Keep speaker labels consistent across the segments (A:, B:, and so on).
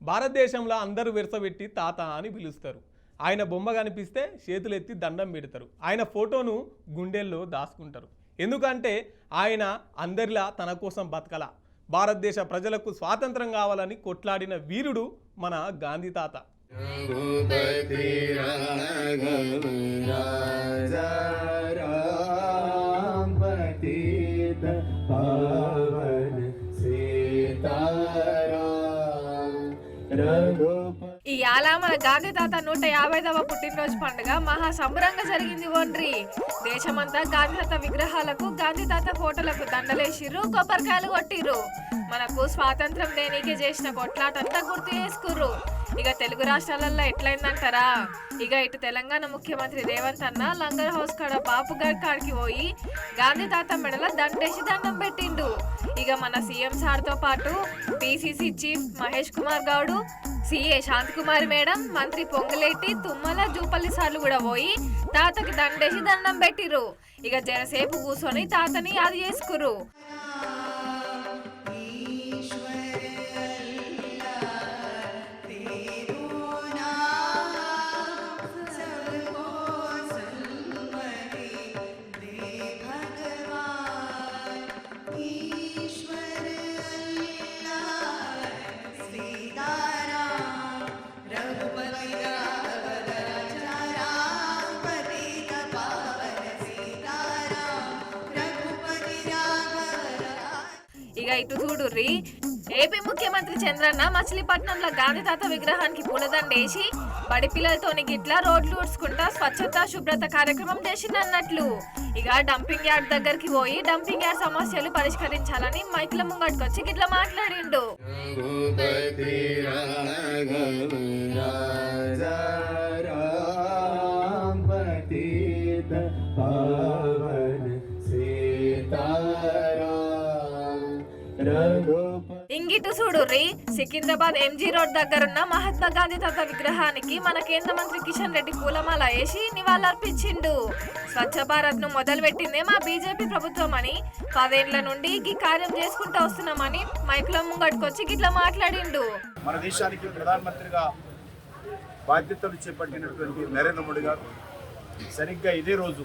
A: భారతదేశంలో అందరూ విరసబెట్టి తాత అని పిలుస్తారు. ఆయన బొమ్మ కనిపిస్తే చేతులెత్తి దండం పెడతారు. ఆయన ఫోటోను గుండెల్లో దాచుకుంటారు. ఎందుకంటే ఆయన అందరిలా తన కోసం బతకల. భారతదేశ ప్రజలకు స్వాతంత్రం కావాలని కొట్లాడిన వీరుడు మన గాంధీ తాత.
B: ఇవాళ మన గాంధీ తాత 150వ పుట్టినరోజు పండుగ మహా సంబరంగా జరిగింది. ఓన్రి దేశమంతా గాంధీ తాత విగ్రహాలకు గాంధీ తాత ఫోటోలకు దండలేసిర్రు, కొబ్బరికాయలు కొట్టిర్రు. మనకు స్వాతంత్రం దేనికే చేసిన కొట్లాటంతా గుర్తు చేసుకుర్రు. ఇక తెలుగు రాష్ట్రాలలో ఎట్లయిందంటారా? ఇక ఇటు తెలంగాణ ముఖ్యమంత్రి రేవంత్ అన్న లంగర్ హౌస్ కాడ బాపుగారి కాడికి పోయి గాంధీ తాత మెడల దండేసి దండం పెట్టిండు. ఇక మన సీఎం సార్తో పాటు PCC chief Mahesh Kumar Goud, CA Santhi Kumari madam, మంత్రి పొంగులేటి, తుమ్మల, జూపల్లి సార్లు కూడా పోయి తాతకి దండేసి దండం పెట్టిర్రు. ఇక జరసేపు కూర్చొని తాతని అది చేసుకుర్రు. ఇక ఇటు చూడుర్రి, ఏపీ ముఖ్యమంత్రి చంద్రన్న మచిలీపట్నంలో గాంధీ తాత విగ్రహానికి పూలదండేసి బడి పిల్లలతోని గిట్లా రోడ్లు ఊడ్చుకుంటా స్వచ్ఛత శుభ్రత కార్యక్రమం చేసిందన్నట్లు. ఇక డంపింగ్ యార్డ్ దగ్గరికి పోయి డంపింగ్ యార్డ్ సమస్యలు పరిష్కరించాలని మైకుల ముంగట్టుకొచ్చి గిట్లా మాట్లాడిండు. ఇంగిటు చూడుర్రి, సికింద్రాబాద్ ఎంజీ రోడ్ దగ్గరున్న మహాత్మా గాంధీ తాత విగ్రహానికి మన కేంద్ర మంత్రి కిషన్ రెడ్డి పూలమాల వేసి నివాళులర్పించిండు. స్వచ్ఛ భారత్ ను మొదలు పెట్టిందే మా బీజేపీ ప్రభుత్వం అని, 10 ఏళ్ల నుండి ఈ కార్యం చేసుకుంటూ వస్తున్నామని మైకుల ముంగట్టుకొచ్చి గిట్లా మాట్లాడిండు.
C: మన దేశానికి ప్రధానమంత్రిగా బాధ్యతలు చేపట్టినటువంటి నరేంద్ర మోడీ గారు సరిగ్గా ఇదే రోజు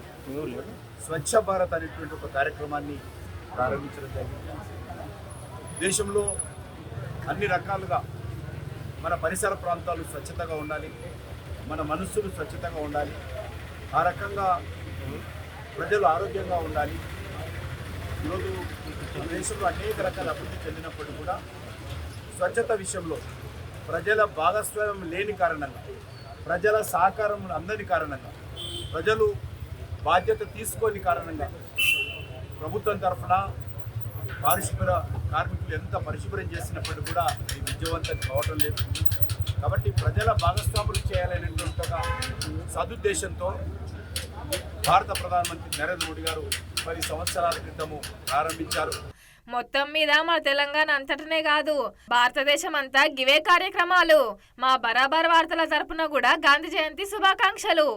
C: స్వచ్ఛ భారత్ అనేటువంటి ఒక కార్యక్రమాన్ని ప్రారంభించడం జరిగింది. దేశంలో అన్ని రకాలుగా మన పరిసర ప్రాంతాలు స్వచ్ఛతగా ఉండాలి, మన మనస్సులు స్వచ్ఛతగా ఉండాలి, ఆ రకంగా ప్రజలు ఆరోగ్యంగా ఉండాలి. ఈరోజు దేశంలో అనేక రకాల అభివృద్ధి చెందినప్పటికీ కూడా స్వచ్ఛత విషయంలో ప్రజల భాగస్వామ్యం లేని కారణంగా, ప్రజల సహకారం అందని కారణంగా, ప్రజలు బాధ్యత తీసుకోని కారణంగా ప్రభుత్వం తరఫున పారిశుభ్ర కార్మికులు ఎంత పరిశుభ్రం చేసినప్పటికీ కూడా ఇది విజయవంతం కావటం లేదు. కాబట్టి ప్రజల భాగస్వాములు చేయాలనేటువంటి సదుద్దేశంతో భారత ప్రధానమంత్రి నరేంద్ర మోడీ గారు 10 సంవత్సరాల క్రితము ప్రారంభించారు.
B: మొత్తం మీద మన తెలంగాణ అంతటనే కాదు, భారతదేశం అంతా గివే కార్యక్రమాలు. మా బరాబర్ వార్తల తరపున కూడా గాంధీ జయంతి శుభాకాంక్షలు.